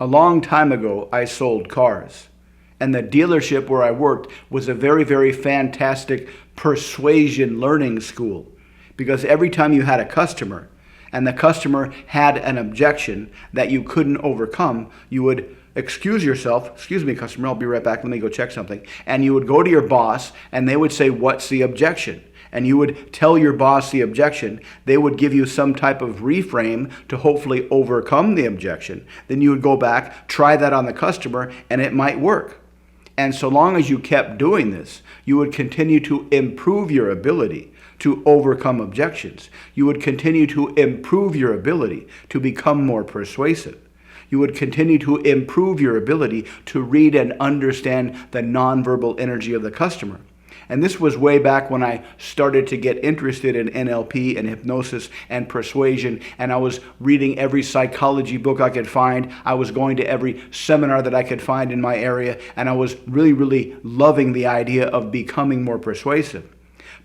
A long time ago, I sold cars. And the dealership where I worked was a very, very fantastic persuasion learning school. Because every time you had a customer, and the customer had an objection that you couldn't overcome, you would excuse yourself, excuse me, customer, I'll be right back, let me go check something. And you would go to your boss, and they would say, what's the objection? And you would tell your boss the objection. They would give you some type of reframe to hopefully overcome the objection. Then you would go back, try that on the customer, and it might work. And so long as you kept doing this, you would continue to improve your ability to overcome objections. You would continue to improve your ability to become more persuasive. You would continue to improve your ability to read and understand the nonverbal energy of the customer. And this was way back when I started to get interested in NLP and hypnosis and persuasion, and I was reading every psychology book I could find. I was going to every seminar that I could find in my area, and I was really, really loving the idea of becoming more persuasive.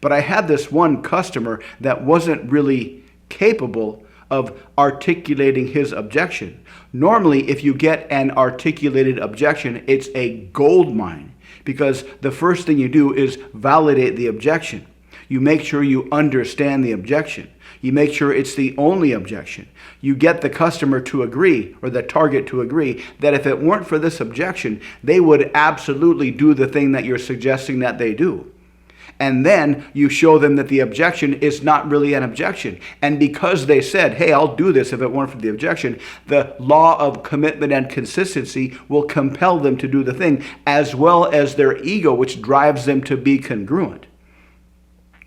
But I had this one customer that wasn't really capable of articulating his objection. Normally, if you get an articulated objection, it's a gold mine. Because the first thing you do is validate the objection. You make sure you understand the objection. You make sure it's the only objection. You get the customer to agree, or the target to agree, that if it weren't for this objection, they would absolutely do the thing that you're suggesting that they do. And then you show them that the objection is not really an objection. And because they said, hey, I'll do this if it weren't for the objection, the law of commitment and consistency will compel them to do the thing, as well as their ego, which drives them to be congruent.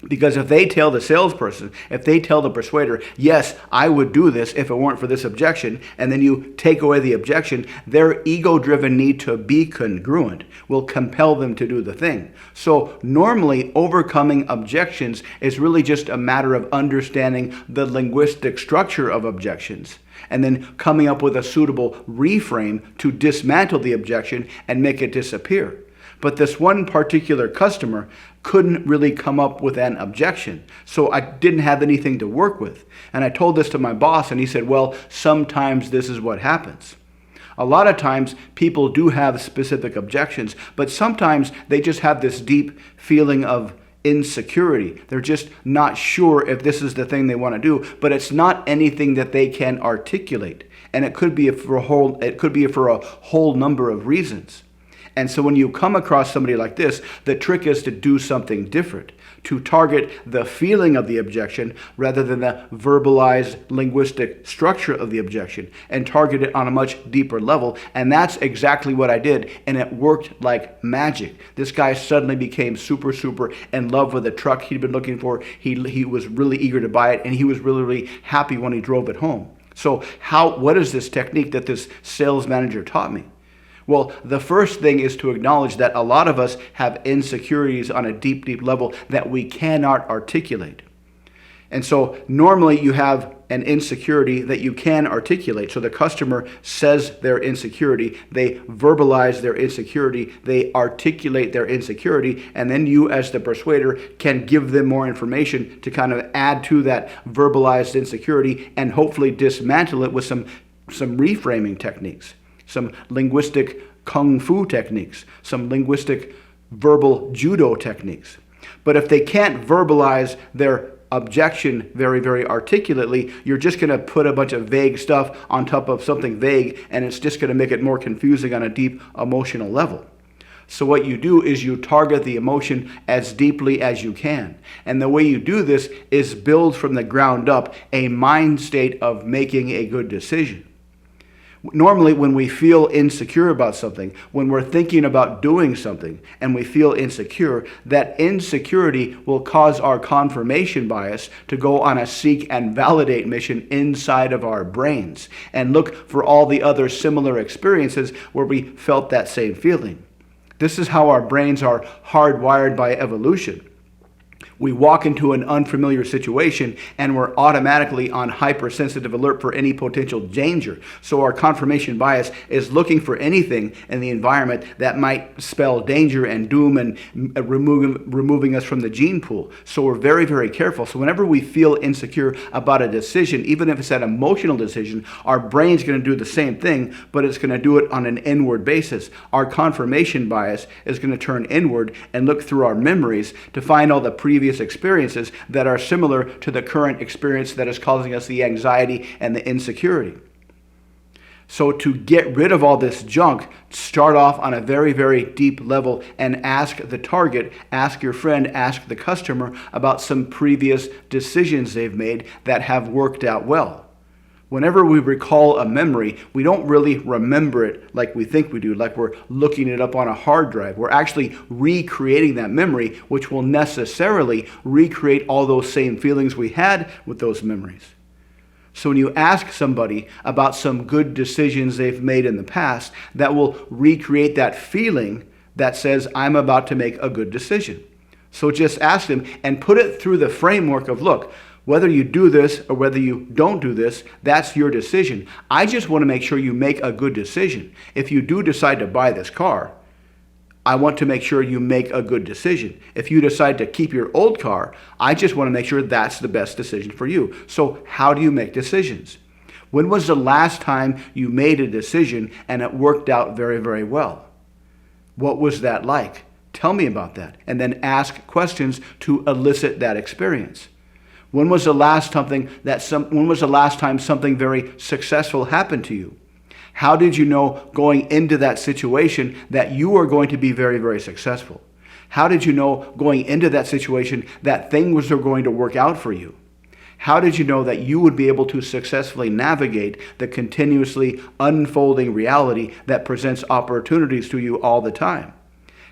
Because if they tell the salesperson, if they tell the persuader, yes, I would do this if it weren't for this objection, and then you take away the objection, their ego-driven need to be congruent will compel them to do the thing. So normally, overcoming objections is really just a matter of understanding the linguistic structure of objections, and then coming up with a suitable reframe to dismantle the objection and make it disappear. But this one particular customer couldn't really come up with an objection. So I didn't have anything to work with. And I told this to my boss, and he said, well, sometimes this is what happens. A lot of times people do have specific objections, but sometimes they just have this deep feeling of insecurity. They're just not sure if this is the thing they want to do, but it's not anything that they can articulate. And it could be for a whole number of reasons. And so when you come across somebody like this, the trick is to do something different, to target the feeling of the objection rather than the verbalized linguistic structure of the objection, and target it on a much deeper level. And that's exactly what I did, and it worked like magic. This guy suddenly became super in love with the truck he'd been looking for. He was really eager to buy it, and he was really happy when he drove it home. So what is this technique that this sales manager taught me? Well, the first thing is to acknowledge that a lot of us have insecurities on a deep level that we cannot articulate. And so normally you have an insecurity that you can articulate. So the customer says their insecurity, they verbalize their insecurity, they articulate their insecurity, and then you as the persuader can give them more information to kind of add to that verbalized insecurity and hopefully dismantle it with some reframing techniques. Some linguistic kung fu techniques, some linguistic verbal judo techniques. But if they can't verbalize their objection very articulately, you're just going to put a bunch of vague stuff on top of something vague, and it's just going to make it more confusing on a deep emotional level. So what you do is you target the emotion as deeply as you can. And the way you do this is build from the ground up a mind state of making a good decision. Normally, when we feel insecure about something, when we're thinking about doing something and we feel insecure, that insecurity will cause our confirmation bias to go on a seek and validate mission inside of our brains and look for all the other similar experiences where we felt that same feeling. This is how our brains are hardwired by evolution. We walk into an unfamiliar situation and we're automatically on hypersensitive alert for any potential danger. So our confirmation bias is looking for anything in the environment that might spell danger and doom and removing us from the gene pool. So we're very, very careful. So whenever we feel insecure about a decision, even if it's an emotional decision, our brain's going to do the same thing, but it's going to do it on an inward basis. Our confirmation bias is going to turn inward and look through our memories to find all the previous experiences that are similar to the current experience that is causing us the anxiety and the insecurity. So to get rid of all this junk, start off on a very, very deep level and ask the target, ask your friend, ask the customer about some previous decisions they've made that have worked out well. Whenever we recall a memory, we don't really remember it like we think we do, like we're looking it up on a hard drive. We're actually recreating that memory, which will necessarily recreate all those same feelings we had with those memories. So when you ask somebody about some good decisions they've made in the past, that will recreate that feeling that says, I'm about to make a good decision. So just ask them and put it through the framework of, look, whether you do this or whether you don't do this, that's your decision. I just want to make sure you make a good decision. If you do decide to buy this car, I want to make sure you make a good decision. If you decide to keep your old car, I just want to make sure that's the best decision for you. So how do you make decisions? When was the last time you made a decision and it worked out very, very well? What was that like? Tell me about that. And then ask questions to elicit that experience. When was the last time something very successful happened to you? How did you know going into that situation that you were going to be very, very successful? How did you know going into that situation that things were going to work out for you? How did you know that you would be able to successfully navigate the continuously unfolding reality that presents opportunities to you all the time?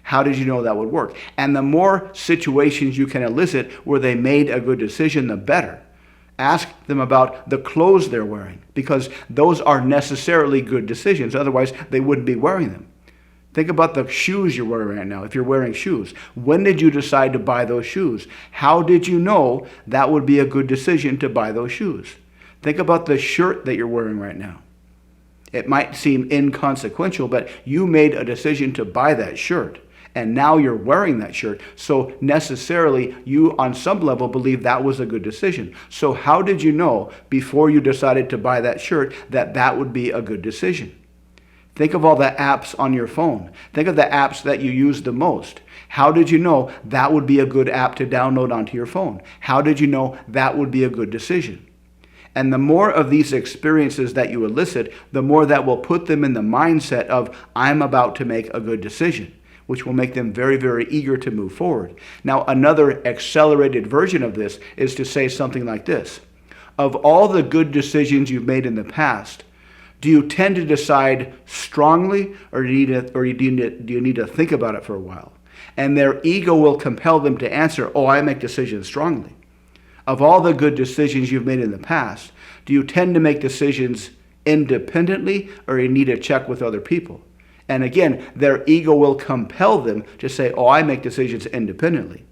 How did you know that would work? And the more situations you can elicit where they made a good decision, the better. Ask them about the clothes they're wearing, because those are necessarily good decisions. Otherwise, they wouldn't be wearing them. Think about the shoes you're wearing right now, if you're wearing shoes. When did you decide to buy those shoes? How did you know that would be a good decision to buy those shoes? Think about the shirt that you're wearing right now. It might seem inconsequential, but you made a decision to buy that shirt. And now you're wearing that shirt. So necessarily, you on some level believe that was a good decision. So how did you know before you decided to buy that shirt that that would be a good decision? Think of all the apps on your phone. Think of the apps that you use the most. How did you know that would be a good app to download onto your phone? How did you know that would be a good decision? And the more of these experiences that you elicit, the more that will put them in the mindset of, I'm about to make a good decision, which will make them very, very eager to move forward. Now, another accelerated version of this is to say something like this. Of all the good decisions you've made in the past, do you tend to decide strongly, or do you need to think about it for a while? And their ego will compel them to answer, oh, I make decisions strongly. Of all the good decisions you've made in the past, do you tend to make decisions independently, or you need to check with other people? And again, their ego will compel them to say, oh, I make decisions independently.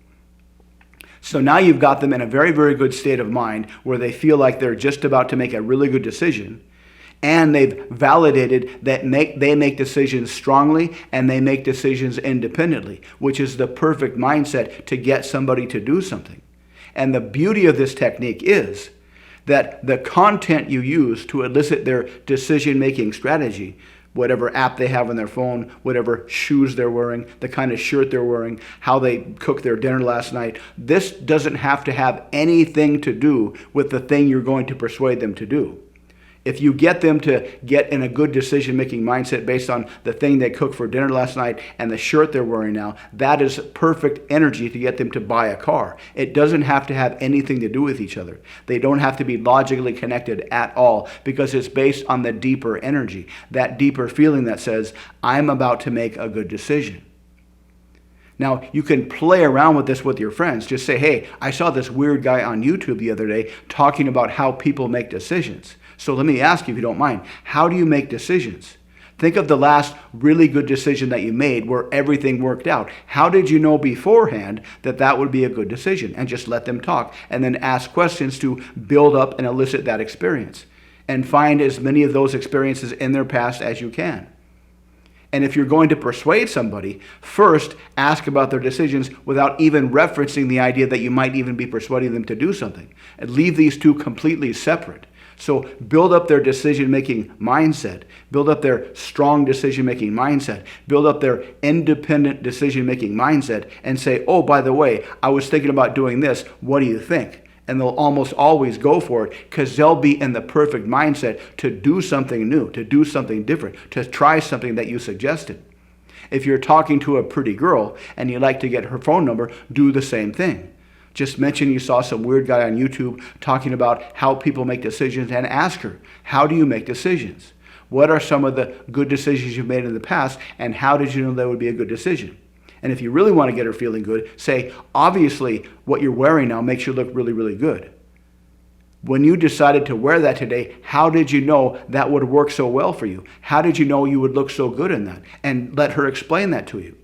So now you've got them in a very, very good state of mind where they feel like they're just about to make a really good decision. And they've validated that they make decisions strongly and they make decisions independently, which is the perfect mindset to get somebody to do something. And the beauty of this technique is that the content you use to elicit their decision-making strategy, whatever app they have on their phone, whatever shoes they're wearing, the kind of shirt they're wearing, how they cooked their dinner last night, this doesn't have to have anything to do with the thing you're going to persuade them to do. If you get them to get in a good decision-making mindset based on the thing they cooked for dinner last night and the shirt they're wearing now, that is perfect energy to get them to buy a car. It doesn't have to have anything to do with each other. They don't have to be logically connected at all, because it's based on the deeper energy, that deeper feeling that says, I'm about to make a good decision. Now, you can play around with this with your friends. Just say, hey, I saw this weird guy on YouTube the other day talking about how people make decisions. So let me ask you, if you don't mind, how do you make decisions? Think of the last really good decision that you made where everything worked out. How did you know beforehand that that would be a good decision? And just let them talk and then ask questions to build up and elicit that experience. And find as many of those experiences in their past as you can. And if you're going to persuade somebody, first ask about their decisions without even referencing the idea that you might even be persuading them to do something. And leave these two completely separate. So build up their decision-making mindset. Build up their strong decision-making mindset. Build up their independent decision-making mindset and say, oh, by the way, I was thinking about doing this. What do you think? And they'll almost always go for it because they'll be in the perfect mindset to do something new, to do something different, to try something that you suggested. If you're talking to a pretty girl and you like to get her phone number, do the same thing. Just mention you saw some weird guy on YouTube talking about how people make decisions and ask her, how do you make decisions? What are some of the good decisions you've made in the past and how did you know that would be a good decision? And if you really want to get her feeling good, say, obviously what you're wearing now makes you look really, really good. When you decided to wear that today, how did you know that would work so well for you? How did you know you would look so good in that? And let her explain that to you.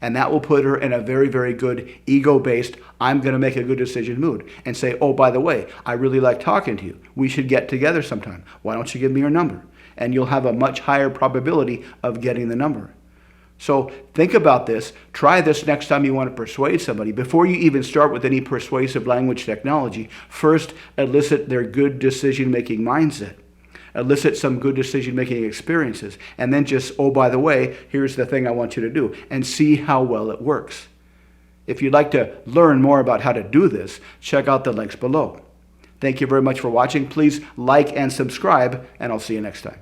And that will put her in a very, very good ego-based, I'm going to make a good decision mood. And say, oh, by the way, I really like talking to you. We should get together sometime. Why don't you give me your number? And you'll have a much higher probability of getting the number. So think about this. Try this next time you want to persuade somebody. Before you even start with any persuasive language technology, first elicit their good decision-making mindset. Elicit some good decision-making experiences. And then just, oh, by the way, here's the thing I want you to do. And see how well it works. If you'd like to learn more about how to do this, check out the links below. Thank you very much for watching. Please like and subscribe, and I'll see you next time.